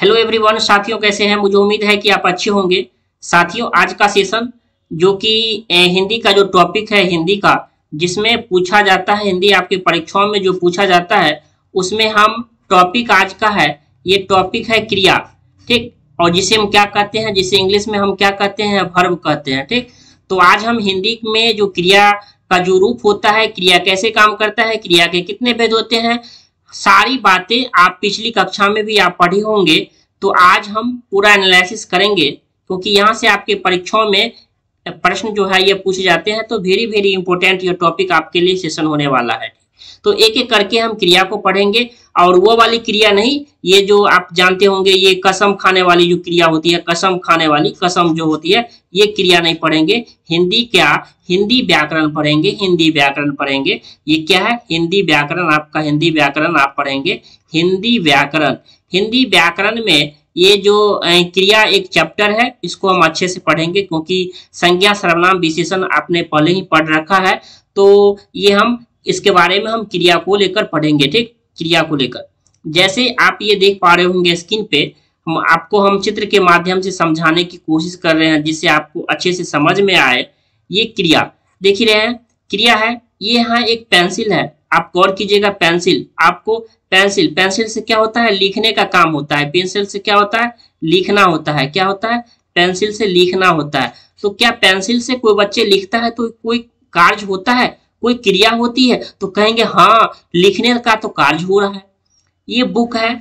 Hello everyone साथियों, कैसे हैं? मुझे उम्मीद है कि आप अच्छे होंगे। साथियों, आज का सेशन जो कि हिंदी का जो टॉपिक है हिंदी का, जिसमें पूछा जाता है, हिंदी आपकी परीक्षाओं में जो पूछा जाता है उसमें हम टॉपिक आज का है, ये टॉपिक है क्रिया। ठीक, और जिसे हम क्या कहते हैं, जिसे इंग्लिश में हम क्या कहते हैं, वर्ब कहते हैं। ठीक, तो आज हम हिंदी में जो क्रिया का जो रूप होता है, क्रिया कैसे काम करता है, क्रिया के कितने भेद होते हैं, सारी बातें आप पिछली कक्षा में भी आप पढ़े होंगे। तो आज हम पूरा एनालिसिस करेंगे, क्योंकि यहाँ से आपके परीक्षाओं में प्रश्न जो है ये पूछे जाते हैं। तो वेरी वेरी इंपॉर्टेंट ये टॉपिक आपके लिए सेशन होने वाला है। तो एक एक करके हम क्रिया को पढ़ेंगे, और वो वाली क्रिया नहीं, ये जो आप जानते होंगे, ये कसम खाने वाली जो क्रिया होती है, कसम खाने वाली, कसम जो होती है, ये क्रिया नहीं पढ़ेंगे। हिंदी क्या, हिंदी व्याकरण पढ़ेंगे, हिंदी व्याकरण पढ़ेंगे। ये क्या है? हिंदी व्याकरण, आपका हिंदी व्याकरण आप पढ़ेंगे। हिंदी व्याकरण, हिंदी व्याकरण में ये जो क्रिया एक चैप्टर है, इसको हम अच्छे से पढ़ेंगे, क्योंकि संज्ञा सर्वनाम विशेषण आपने पहले ही पढ़ रखा है। तो ये हम इसके बारे में हम क्रिया को लेकर पढ़ेंगे। ठीक, क्रिया को लेकर जैसे आप ये देख पा रहे होंगे स्क्रीन पे, हम चित्र के माध्यम से समझाने की कोशिश कर रहे हैं, जिससे आपको अच्छे से समझ में आए। ये क्रिया देख ही रहे हैं, क्रिया है। ये यहाँ एक पेंसिल है, आप गौर कीजिएगा। पेंसिल, आपको पेंसिल, पेंसिल से क्या होता है? लिखने का काम होता है। पेंसिल से क्या होता है? लिखना होता है। क्या होता है? पेंसिल से लिखना होता है। तो क्या पेंसिल से कोई बच्चे लिखता है तो कोई कार्य होता है, कोई क्रिया होती है? तो कहेंगे हाँ, लिखने का तो कार्य हो रहा है। ये बुक है,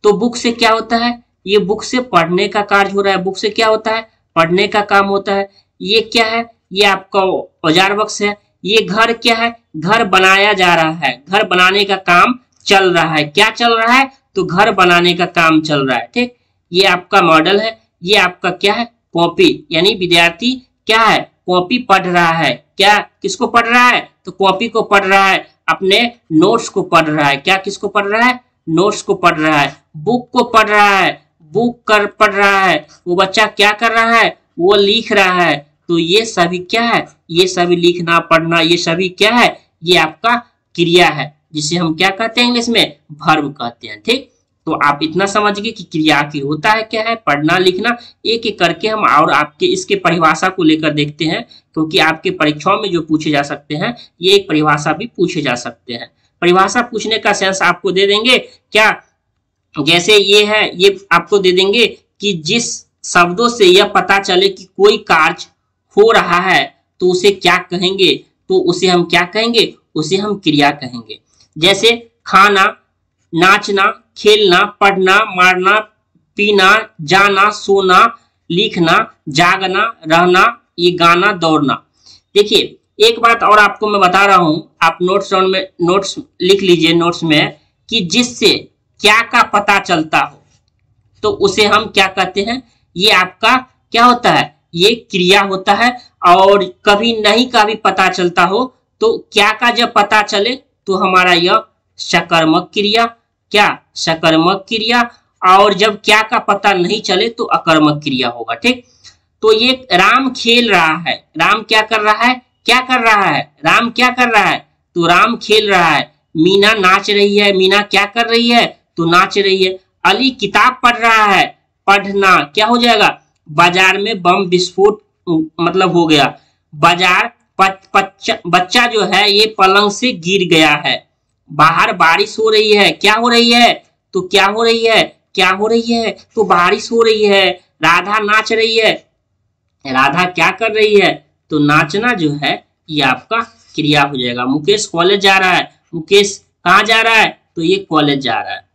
तो बुक से क्या होता है? ये बुक से पढ़ने का कार्य हो रहा है। बुक से क्या होता है? पढ़ने का काम होता है। ये क्या है? ये आपका औजार बक्स है। ये घर क्या है? घर बनाया जा रहा है, घर बनाने का काम चल रहा है। क्या चल रहा है? तो घर बनाने का काम चल रहा है। ठीक, ये आपका मॉडल है। ये आपका क्या है? कॉपी, यानी विद्यार्थी क्या है? कॉपी पढ़ रहा है। क्या, किसको पढ़ रहा है? तो कॉपी को पढ़ रहा है, अपने नोट्स को पढ़ रहा है। क्या, किसको पढ़ रहा है? नोट्स को पढ़ रहा है। बुक को पढ़ रहा है, बुक कर पढ़ रहा है। वो बच्चा क्या कर रहा है? वो लिख रहा है। तो ये सभी क्या है? ये सभी लिखना, पढ़ना, ये सभी क्या है? ये आपका क्रिया है, जिसे हम क्या कहते हैं इंग्लिश में? वर्ब कहते हैं। ठीक, तो आप इतना समझ गए कि क्रिया आखिर होता है क्या है, पढ़ना लिखना। एक एक करके हम और आपके इसके परिभाषा को लेकर देखते हैं, क्योंकि आपके परीक्षाओं में जो पूछे जा सकते हैं, ये एक परिभाषा भी पूछे जा सकते हैं। परिभाषा पूछने का सेंस आपको दे देंगे क्या? जैसे ये है, ये आपको दे देंगे कि जिस शब्दों से यह पता चले कि कोई कार्य हो रहा है तो उसे क्या कहेंगे? तो उसे हम क्या कहेंगे? उसे हम क्रिया कहेंगे। जैसे खाना, नाचना, खेलना, पढ़ना, मारना, पीना, जाना, सोना, लिखना, जागना, रहना, ये गाना, दौड़ना। देखिए, एक बात और आपको मैं बता रहा हूं, आप नोट्स लिख लीजिए, नोट्स में, कि जिससे क्या का पता चलता हो तो उसे हम क्या कहते हैं? ये आपका क्या होता है? ये क्रिया होता है। और कभी नहीं का भी पता चलता हो तो क्या का जब पता चले तो हमारा यह सकर्मक क्रिया, क्या, सकर्मक क्रिया। और जब क्या का पता नहीं चले तो अकर्मक क्रिया होगा। ठीक, तो ये राम खेल रहा है, राम क्या कर रहा है? क्या कर रहा है? राम क्या कर रहा है? तो राम खेल रहा है। मीना नाच रही है, मीना क्या कर रही है? तो नाच रही है। अली किताब पढ़ रहा है, पढ़ना क्या हो जाएगा? बाजार में बम विस्फोट मतलब हो गया। बाजार, बच्चा जो है ये पलंग से गिर गया है। बाहर बारिश हो रही है। क्या हो रही है? तो क्या हो रही है? क्या हो रही है? तो बारिश हो रही है। राधा नाच रही है। राधा क्या कर रही है? तो नाचना जो है ये आपका क्रिया हो जाएगा। मुकेश कॉलेज जा रहा है। मुकेश कहाँ जा रहा है? तो ये कॉलेज जा रहा है।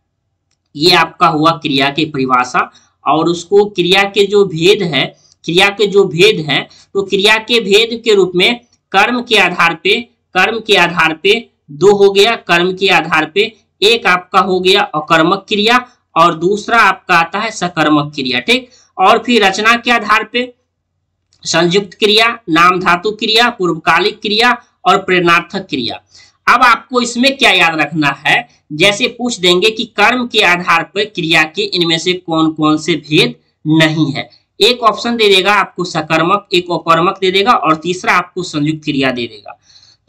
ये आपका हुआ क्रिया की परिभाषा। और उसको क्रिया के जो भेद है, क्रिया के जो भेद हैं, तो क्रिया के भेद के रूप में कर्म के आधार पे दो हो गया। कर्म के आधार पे एक आपका हो गया अकर्मक क्रिया, और दूसरा आपका आता है सकर्मक क्रिया। ठीक, और फिर रचना के आधार पे संयुक्त क्रिया, नाम धातु क्रिया, पूर्वकालिक क्रिया और प्रेरणार्थक क्रिया। अब आपको इसमें क्या याद रखना है? जैसे पूछ देंगे कि कर्म के आधार पर क्रिया के इनमें से कौन कौन से भेद नहीं है। एक ऑप्शन दे देगा आपको सकर्मक, एक अकर्मक दे देगा, और तीसरा आपको संयुक्त क्रिया दे देगा।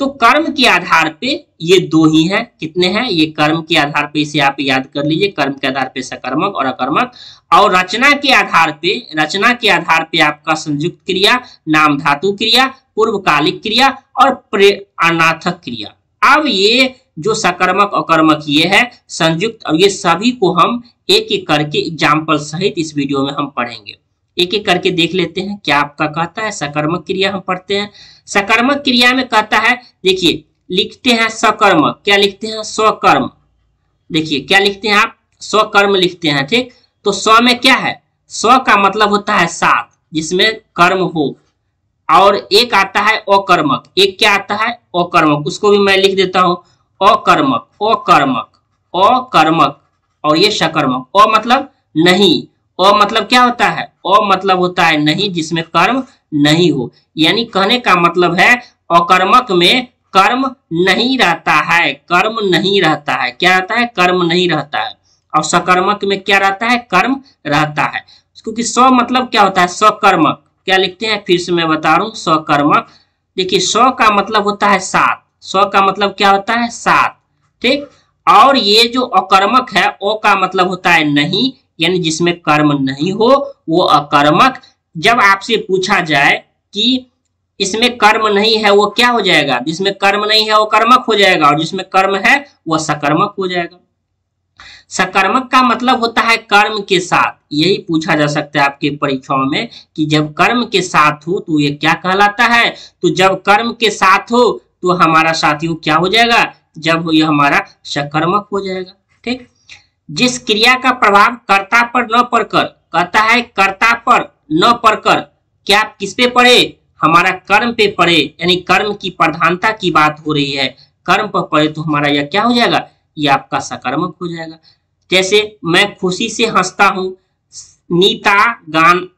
तो कर्म के आधार पे ये दो ही हैं। कितने हैं? ये कर्म के आधार पे, इसे आप याद कर लीजिए, कर्म के आधार पे सकर्मक और अकर्मक। और रचना के आधार पे आपका संयुक्त क्रिया, नाम धातु क्रिया, पूर्वकालिक क्रिया और अनार्थक क्रिया। अब ये जो सकर्मक अकर्मक ये है संयुक्त, और ये सभी को हम एक एक करके एग्जाम्पल सहित इस वीडियो में हम पढ़ेंगे। एक एक करके देख लेते हैं क्या आपका कहता है। सकर्मक क्रिया हम पढ़ते हैं। सकर्मक क्रिया में कहता है, देखिए लिखते हैं सकर्मक, क्या लिखते हैं? स्वकर्म। देखिए क्या लिखते हैं आप? स्वकर्म लिखते हैं, ठीक। तो स्व में क्या है? स्व का मतलब होता है साथ, जिसमें कर्म हो। और एक आता है अकर्मक। एक क्या आता है? अकर्मक। उसको भी मैं लिख देता हूं, अकर्मक, अकर्मक, अकर्मक। और ये सकर्मक। अ मतलब नहीं। अ मतलब क्या होता है? अ मतलब होता है नहीं, जिसमें कर्म नहीं हो। यानी कहने का मतलब है अकर्मक में कर्म नहीं रहता है, कर्म नहीं रहता है। क्या रहता है? कर्म नहीं रहता है। और सकर्मक में क्या रहता है? कर्म रहता है। क्योंकि स्व मतलब क्या होता है? स्वकर्मक। क्या लिखते हैं? फिर से मैं बता रहा हूं, स्वकर्मक। देखिए स्व का मतलब होता है साथ। स्व का मतलब क्या होता है? साथ, ठीक। और ये जो अकर्मक है, ओ का मतलब होता है नहीं, यानी जिसमें कर्म नहीं हो वो अकर्मक। जब आपसे पूछा जाए कि इसमें कर्म नहीं है, वो क्या हो जाएगा? जिसमें कर्म नहीं है वो कर्मक हो जाएगा, और जिसमें कर्म है वो सकर्मक हो जाएगा। सकर्मक का मतलब होता है कर्म के साथ। यही पूछा जा सकता है आपके परीक्षाओं में कि जब कर्म के साथ हो तो ये क्या कहलाता है? तो जब कर्म के साथ हो तो हमारा साथियों क्या हो जाएगा? जब ये हमारा सकर्मक हो जाएगा, ठीक। जिस क्रिया का प्रभाव कर्ता पर न पड़कर, कहता है कर्ता पर न पड़कर, क्या किस पे पड़े? हमारा कर्म पे पड़े, यानी कर्म की प्रधानता की बात हो रही है। कर्म पर पड़े तो हमारा यह क्या हो जाएगा? यह आपका सकर्मक हो जाएगा। जैसे मैं खुशी से हंसता हूं,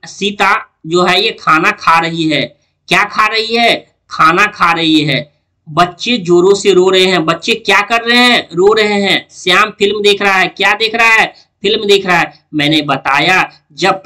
सीता जो है ये खाना खा रही है। क्या खा रही है? खाना खा रही है। बच्चे जोरों से रो रहे हैं। बच्चे क्या कर रहे हैं? रो रहे हैं। श्याम फिल्म देख रहा है। क्या देख रहा है? फिल्म देख रहा है। मैंने बताया जब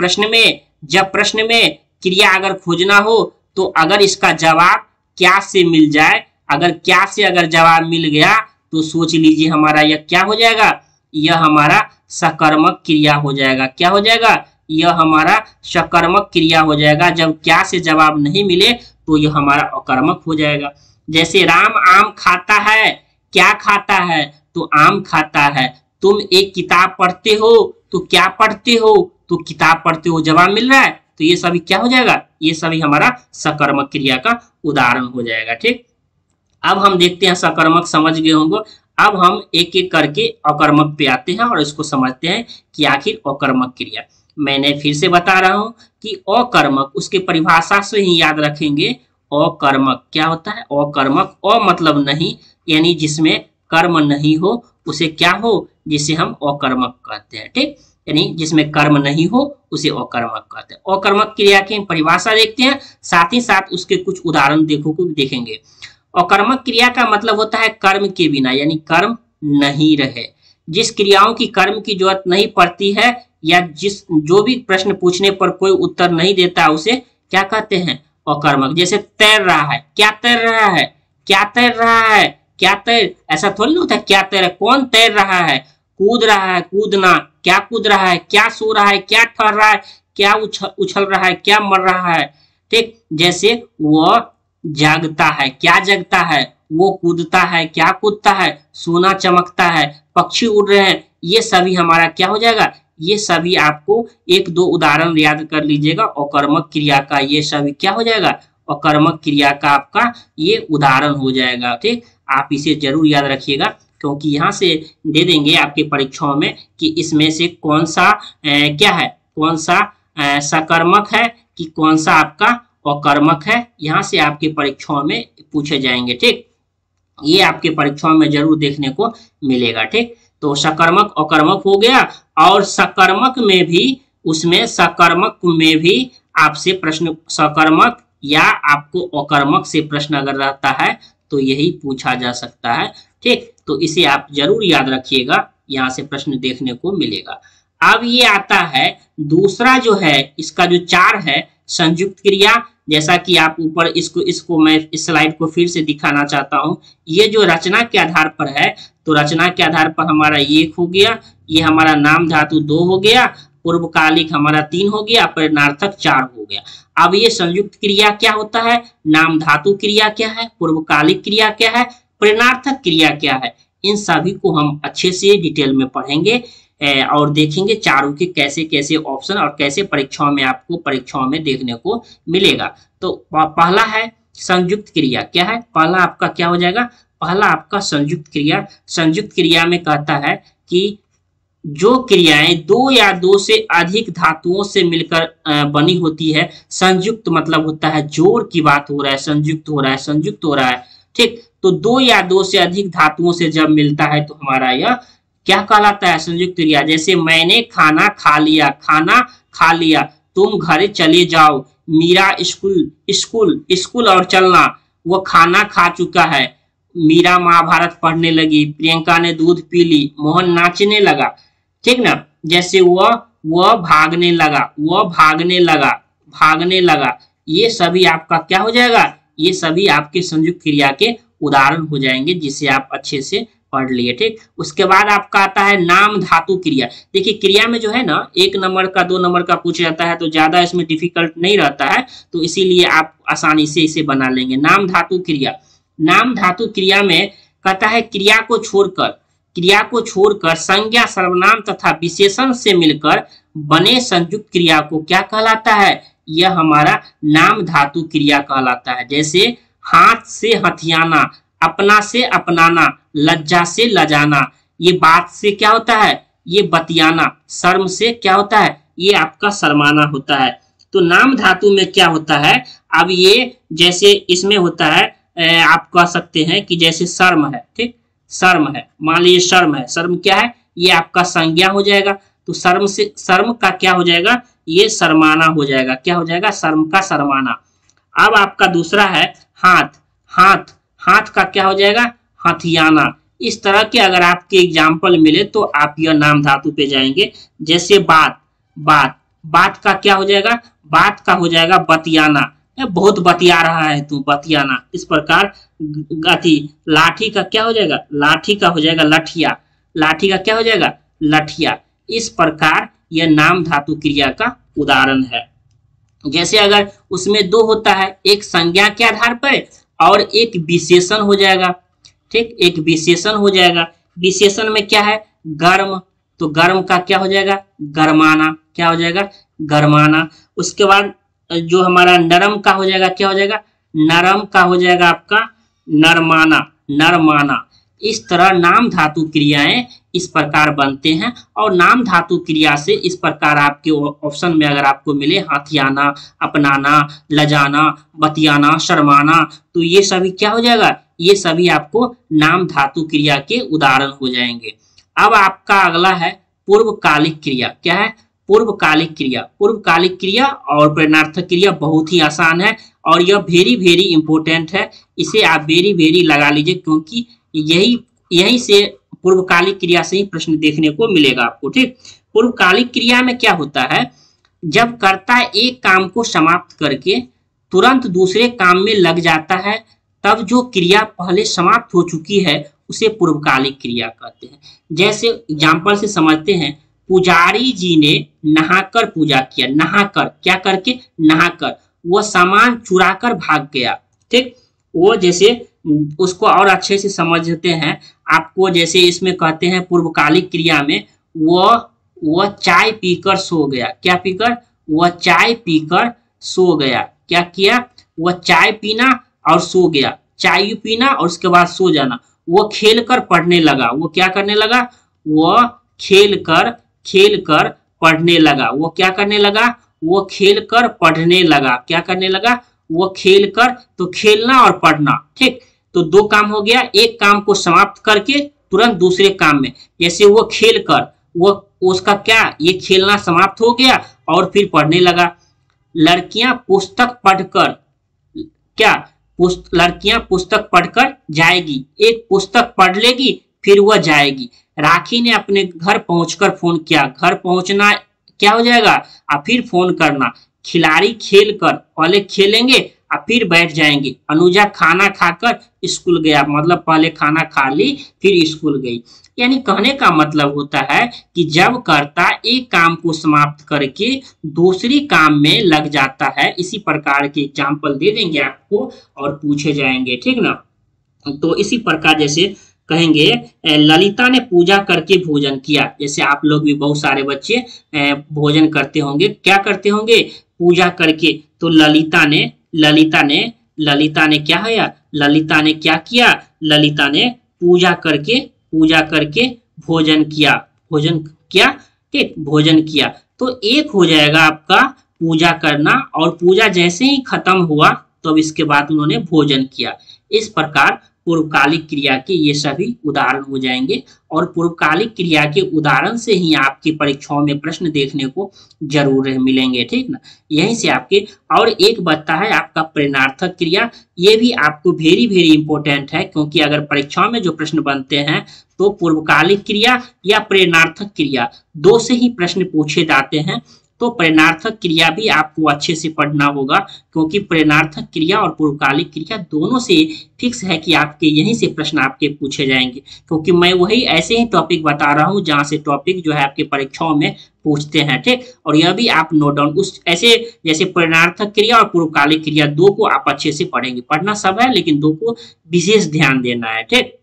प्रश्न में क्रिया अगर खोजना हो तो अगर इसका जवाब क्या से मिल जाए, अगर क्या से अगर जवाब मिल गया तो सोच लीजिए हमारा यह क्या हो जाएगा? यह हमारा सकर्मक क्रिया हो जाएगा। क्या हो जाएगा? यह हमारा सकर्मक क्रिया हो जाएगा। जब क्या से जवाब नहीं मिले तो यह हमारा अकर्मक हो जाएगा। जैसे राम आम खाता है। क्या खाता है? तो आम खाता है। तुम एक किताब पढ़ते हो तो क्या पढ़ते हो? तो किताब पढ़ते हो। जवाब मिल रहा है तो ये सभी क्या हो जाएगा? ये सभी हमारा सकर्मक क्रिया का उदाहरण हो जाएगा, ठीक। अब हम देखते हैं, सकर्मक समझ गए होंगे। अब हम एक एक करके अकर्मक पे आते हैं और इसको समझते हैं कि आखिर अकर्मक क्रिया। मैंने फिर से बता रहा हूं कि अकर्मक, उसके परिभाषा से ही याद रखेंगे। अकर्मक क्या होता है? अकर्मक, अ मतलब नहीं, यानी जिसमें कर्म नहीं हो उसे क्या हो? जिसे हम अकर्मक कहते हैं, ठीक। यानी जिसमें कर्म नहीं हो उसे अकर्मक कहते हैं। अकर्मक क्रिया की परिभाषा देखते हैं, साथ ही साथ उसके कुछ उदाहरण देखेंगे। अकर्मक क्रिया का मतलब होता है कर्म के बिना, यानी कर्म नहीं रहे। जिस क्रियाओं की कर्म की जरूरत नहीं पड़ती है या जो भी प्रश्न पूछने पर कोई उत्तर नहीं देता उसे क्या कहते हैं? अकर्मक। जैसे तैर रहा है। क्या तैर रहा है? क्या तैर रहा है? क्या तैर, ऐसा थोड़ी ना होता है क्या तैर, कौन तैर रहा है? कूद रहा है, कूदना। क्या कूद रहा है? क्या सो रहा है? क्या ठहर रहा है? क्या उछल रहा है? क्या मर रहा है, ठीक। जैसे वह जागता है। क्या जगता है? वो कूदता है। क्या कूदता है? सोना चमकता है। पक्षी उड़ रहे हैं। ये सभी हमारा क्या हो जाएगा? ये सभी आपको एक दो उदाहरण याद कर लीजिएगा अकर्मक क्रिया का। ये सभी क्या हो जाएगा? अकर्मक क्रिया का आपका ये उदाहरण हो जाएगा, ठीक। आप इसे जरूर याद रखिएगा, क्योंकि यहाँ से दे देंगे आपके परीक्षाओं में कि इसमें से कौन सा क्या है, कौन सा सकर्मक है कि कौन सा आपका अकर्मक है। यहाँ से आपके परीक्षाओं में पूछे जाएंगे, ठीक। ये आपके परीक्षाओं में जरूर देखने को मिलेगा, ठीक। तो सकर्मक अकर्मक हो गया। और सकर्मक में भी, उसमें सकर्मक में भी आपसे प्रश्न, सकर्मक या आपको अकर्मक से प्रश्न अगर रहता है तो यही पूछा जा सकता है, ठीक। तो इसे आप जरूर याद रखिएगा, यहाँ से प्रश्न देखने को मिलेगा। अब ये आता है दूसरा जो है, इसका जो 4 है, संयुक्त क्रिया, जैसा कि आप ऊपर इसको मैं इस स्लाइड को फिर से दिखाना चाहता हूं। ये जो रचना के आधार पर है, तो रचना के आधार पर हमारा ये 1 हो गया, ये हमारा नाम धातु 2 हो गया, पूर्वकालिक हमारा 3 हो गया, प्रेरणार्थक 4 हो गया। अब ये संयुक्त क्रिया क्या होता है, नाम धातु क्रिया क्या है, पूर्वकालिक क्रिया क्या है, प्रेरणार्थक क्रिया क्या है, इन सभी को हम अच्छे से डिटेल में पढ़ेंगे और देखेंगे चारों के कैसे कैसे ऑप्शन और कैसे परीक्षाओं में आपको परीक्षाओं में देखने को मिलेगा। तो पहला है संयुक्त क्रिया, क्या है, पहला आपका क्या हो जाएगा, पहला आपका संयुक्त क्रिया। संयुक्त क्रिया में कहता है कि जो क्रियाएं 2 या 2 से अधिक धातुओं से मिलकर बनी होती है, संयुक्त मतलब होता है जोड़ की बात हो रहा है, संयुक्त हो रहा है, संयुक्त हो रहा है, ठीक। तो 2 या 2 से अधिक धातुओं से जब मिलता है तो हमारा यह क्या कहलाता है, संयुक्त क्रिया। जैसे मैंने खाना खा लिया, खाना खा लिया, तुम घर चले जाओ, मीरा स्कूल स्कूल स्कूल और चलना, वो खाना खा चुका है, मीरा महाभारत पढ़ने लगी, प्रियंका ने दूध पी ली, मोहन नाचने लगा, ठीक ना। जैसे वह भागने लगा, वह भागने लगा, भागने लगा, ये सभी आपका क्या हो जाएगा, ये सभी आपके संयुक्त क्रिया के उदाहरण हो जाएंगे, जिसे आप अच्छे से पढ़ लिए, ठीक। उसके बाद आपका आता है नाम धातु क्रिया। देखिए क्रिया में जो है ना 1 नंबर का 2 नंबर का पूछ जाता है, तो ज्यादा इसमें डिफिकल्ट नहीं रहता है, तो इसीलिए आप आसानी से इसे बना लेंगे। नाम धातु क्रिया, नाम धातु क्रिया में कहता है क्रिया को छोड़कर संज्ञा, सर्वनाम तथा विशेषण से मिलकर बने संयुक्त क्रिया को क्या कहलाता है, यह हमारा नाम धातु क्रिया कहलाता है। जैसे हाथ से हथियाना, अपना से अपनाना, लज्जा से लजाना, ये बात से क्या होता है, ये बतियाना, शर्म से क्या होता है, ये आपका शर्माना होता है। तो नाम धातु में क्या होता है, अब ये जैसे इसमें होता है आप कह सकते हैं कि जैसे शर्म है, ठीक, शर्म है, मान लीजिए शर्म है, शर्म क्या है, ये आपका संज्ञा हो जाएगा, तो शर्म से शर्म का क्या हो जाएगा, ये शर्माना हो जाएगा, क्या हो जाएगा, शर्म का शर्माना। अब आपका दूसरा है हाथ, हाथ, हाथ का क्या हो जाएगा, हथियाना। इस तरह के अगर आपके एग्जाम्पल मिले तो आप यह नाम धातु पे जाएंगे। जैसे बात, बात, बात का क्या हो जाएगा, बात का हो जाएगा बतियाना, बहुत बतिया रहा है तू, बतियाना। इस प्रकार गति, लाठी का क्या हो जाएगा, लाठी का हो जाएगा लठिया, लाठी का क्या हो जाएगा, लठिया। इस प्रकार यह नाम धातु क्रिया का उदाहरण है। जैसे अगर उसमें 2 होता है, एक संज्ञा के आधार पर और एक विशेषण हो जाएगा, ठीक, एक विशेषण हो जाएगा। विशेषण में क्या है, गर्म, तो गर्म का क्या हो जाएगा, गरमाना, क्या हो जाएगा, गरमाना। उसके बाद जो हमारा नरम का हो जाएगा, क्या हो जाएगा, नरम का हो जाएगा आपका नरमाना, नरमाना। इस तरह नाम धातु क्रियाएं इस प्रकार बनते हैं। और नाम धातु क्रिया से इस प्रकार आपके ऑप्शन में अगर आपको मिले हथियाना, अपनाना, लजाना, बतियाना, शर्माना, तो ये सभी क्या हो जाएगा, ये सभी आपको नाम धातु क्रिया के उदाहरण हो जाएंगे। अब आपका अगला है पूर्वकालिक क्रिया, क्या है, पूर्वकालिक क्रिया। पूर्वकालिक क्रिया और प्रेरणार्थक क्रिया बहुत ही आसान है और यह वेरी वेरी इंपॉर्टेंट है, इसे आप वेरी वेरी लगा लीजिए, क्योंकि यही से पूर्वकालिक क्रिया से ही प्रश्न देखने को मिलेगा आपको, ठीक। पूर्वकालिक क्रिया में क्या होता है, जब कर्ता एक काम को समाप्त करके तुरंत दूसरे काम में लग जाता है, तब जो क्रिया पहले समाप्त हो चुकी है उसे पूर्वकालिक क्रिया कहते हैं। जैसे एग्जाम्पल से समझते हैं, पुजारी जी ने नहाकर पूजा किया, नहाकर, क्या करके, नहाकर, वह सामान चुराकर भाग गया, ठीक। वो जैसे उसको और अच्छे से समझते हैं आपको, जैसे इसमें कहते हैं पूर्वकालिक क्रिया में वह चाय पीकर सो गया, क्या पीकर, वह चाय पीकर सो गया, क्या किया, वह चाय पीना और सो गया, चाय पीना और उसके बाद सो जाना। वो खेलकर पढ़ने लगा, वो क्या करने लगा, वह खेलकर पढ़ने लगा, वो क्या करने लगा, वो खेलकर पढ़ने लगा, क्या करने लगा, वो खेलकर, तो खेलना और पढ़ना, ठीक। तो 2 काम हो गया, एक काम को समाप्त करके तुरंत दूसरे काम में, जैसे वो खेलकर, वो उसका क्या, ये खेलना समाप्त हो गया और फिर पढ़ने लगा। लड़कियां पुस्तक पढ़कर, क्या, लड़कियां पुस्तक पढ़कर जाएगी, एक पुस्तक पढ़ लेगी फिर वह जाएगी। राखी ने अपने घर पहुंचकर फोन किया, घर पहुंचना क्या हो जाएगा, और फिर फोन करना, खिलाड़ी खेल कर, पहले खेलेंगे और फिर बैठ जाएंगे। अनुजा खाना खाकर स्कूल गया, मतलब पहले खाना खा ली फिर स्कूल गई। यानी कहने का मतलब होता है कि जब कर्ता एक काम को समाप्त करके दूसरी काम में लग जाता है। इसी प्रकार के एग्जाम्पल दे देंगे आपको और पूछे जाएंगे, ठीक ना। तो इसी प्रकार जैसे कहेंगे ललिता ने पूजा करके भोजन किया। जैसे आप लोग भी बहुत सारे बच्चे भोजन करते होंगे, क्या करते होंगे, पूजा करके। तो ललिता ने क्या है, ललिता ने क्या किया, ललिता ने पूजा करके भोजन किया, ठीक, भोजन किया। तो एक हो जाएगा आपका पूजा करना, और पूजा जैसे ही खत्म हुआ तो अब इसके बाद उन्होंने भोजन किया। इस प्रकार पूर्वकालिक क्रिया के ये सभी उदाहरण हो जाएंगे, और पूर्वकालिक क्रिया के उदाहरण से ही आपकी परीक्षाओं में प्रश्न देखने को जरूर मिलेंगे, ठीक ना। यहीं से आपके और एक बचता है आपका प्रेरणार्थक क्रिया। ये भी आपको वेरी वेरी इंपॉर्टेंट है, क्योंकि अगर परीक्षाओं में जो प्रश्न बनते हैं तो पूर्वकालिक क्रिया या प्रेरणार्थक क्रिया दो से ही प्रश्न पूछे जाते हैं। तो प्रेरणार्थक क्रिया भी आपको अच्छे से पढ़ना होगा, क्योंकि प्रेरणार्थक क्रिया और पूर्वकालिक क्रिया दोनों से फिक्स है कि आपके यहीं से प्रश्न आपके पूछे जाएंगे, क्योंकि मैं वही ऐसे ही टॉपिक बता रहा हूं जहां से टॉपिक जो है आपके परीक्षाओं में पूछते हैं, ठीक। और यह भी आप नोट डाउन उस ऐसे जैसे प्रेरणार्थक क्रिया और पूर्वकालिक क्रिया दो को आप अच्छे से पढ़ेंगे। पढ़ना सब है लेकिन दो को विशेष ध्यान देना है, ठीक।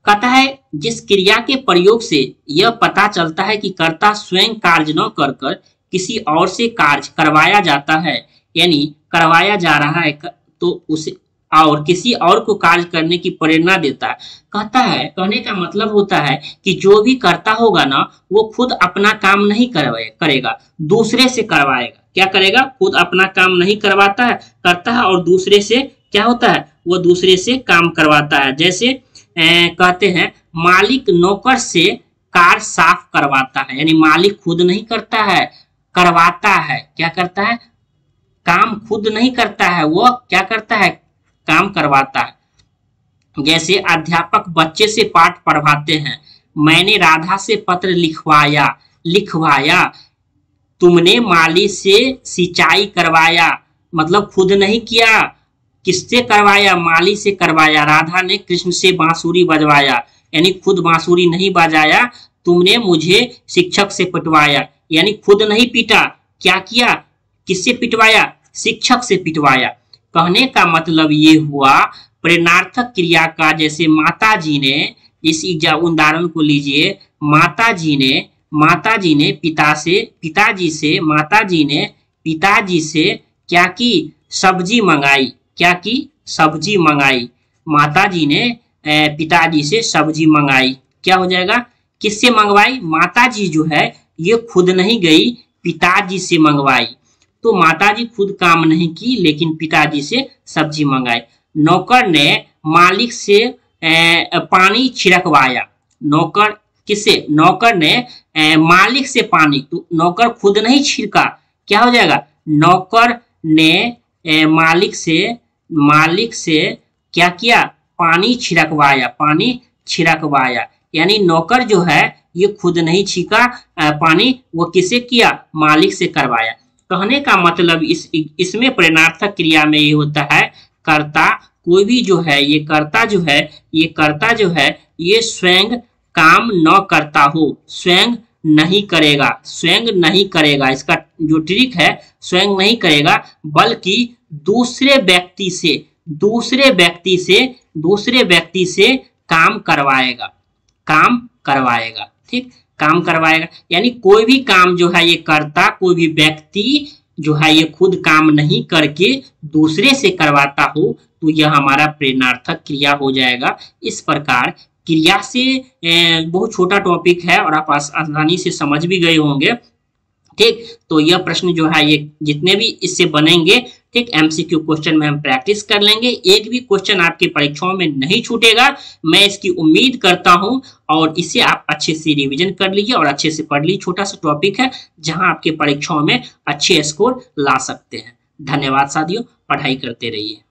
कहता है जिस क्रिया के प्रयोग से यह पता चलता है कि कर्ता स्वयं कार्य न कर कर किसी और से कार्य करवाया जाता है, यानी करवाया जा रहा है तो उसे और किसी और को कार्य करने की प्रेरणा देता है। कहता है, कहने का मतलब होता है कि जो भी कर्ता होगा ना वो खुद अपना काम नहीं करेगा, दूसरे से करवाएगा। क्या करेगा, खुद अपना काम नहीं करवाता है, करता है, और दूसरे से क्या होता है, वो दूसरे से काम करवाता है। जैसे कहते हैं मालिक नौकर से कार साफ करवाता है, यानी मालिक खुद नहीं करता है, करवाता है। क्या करता है, काम खुद नहीं करता है, वो क्या करता है, काम करवाता है। जैसे अध्यापक बच्चे से पाठ पढ़वाते हैं, मैंने राधा से पत्र लिखवाया, तुमने माली से सिंचाई करवाया, मतलब खुद नहीं किया, किससे करवाया, माली से करवाया। राधा ने कृष्ण से बांसुरी बजवाया, यानी खुद बांसुरी नहीं बजाया। तुमने मुझे शिक्षक से पिटवाया, यानी खुद नहीं पीटा, क्या किया, किससे पिटवाया, शिक्षक से पिटवाया। कहने का मतलब ये हुआ प्रेरणार्थक क्रिया का, जैसे माताजी ने, इस उदाहरण को लीजिए, माताजी ने पिताजी से क्या की, सब्जी मंगाई। क्या की, सब्जी मंगाई। माताजी ने पिताजी से सब्जी मंगाई। क्या हो जाएगा, किससे मंगवाई, माताजी जो है ये खुद नहीं गई, पिताजी से मंगवाई। तो माताजी खुद काम नहीं की लेकिन पिताजी से सब्जी मंगाई। नौकर ने मालिक से पानी छिड़कवाया। नौकर किससे, नौकर ने मालिक से पानी, तो नौकर खुद नहीं छिड़का, क्या हो जाएगा, नौकर ने मालिक से क्या किया, पानी छिड़कवाया। यानी नौकर जो है ये खुद नहीं छीका पानी, वो किसे किया, मालिक से करवाया। कहने का मतलब इसमें प्रेरणार्थक क्रिया में ये होता है, कर्ता कोई भी जो है, ये कर्ता जो है ये स्वयं काम न करता हो, स्वयं नहीं करेगा। इसका जो ट्रिक है, स्वयं नहीं करेगा बल्कि दूसरे व्यक्ति से काम करवाएगा, ठीक, काम करवाएगा। यानी कोई भी काम जो है ये कर्ता, कोई भी व्यक्ति जो है ये खुद काम नहीं करके दूसरे से करवाता हो, तो यह हमारा प्रेरणार्थक क्रिया हो जाएगा। इस प्रकार क्रिया से बहुत छोटा टॉपिक है और आप आसानी से समझ भी गए होंगे, ठीक। तो यह प्रश्न जो है ये जितने भी इससे बनेंगे, ठीक, एमसीक्यू क्वेश्चन में हम प्रैक्टिस कर लेंगे। एक भी क्वेश्चन आपकी परीक्षाओं में नहीं छूटेगा, मैं इसकी उम्मीद करता हूं, और इसे आप अच्छे से रिवीजन कर लीजिए और अच्छे से पढ़ लीजिए। छोटा सा टॉपिक है जहां आपके परीक्षाओं में अच्छे स्कोर ला सकते हैं। धन्यवाद साथियों, पढ़ाई करते रहिए।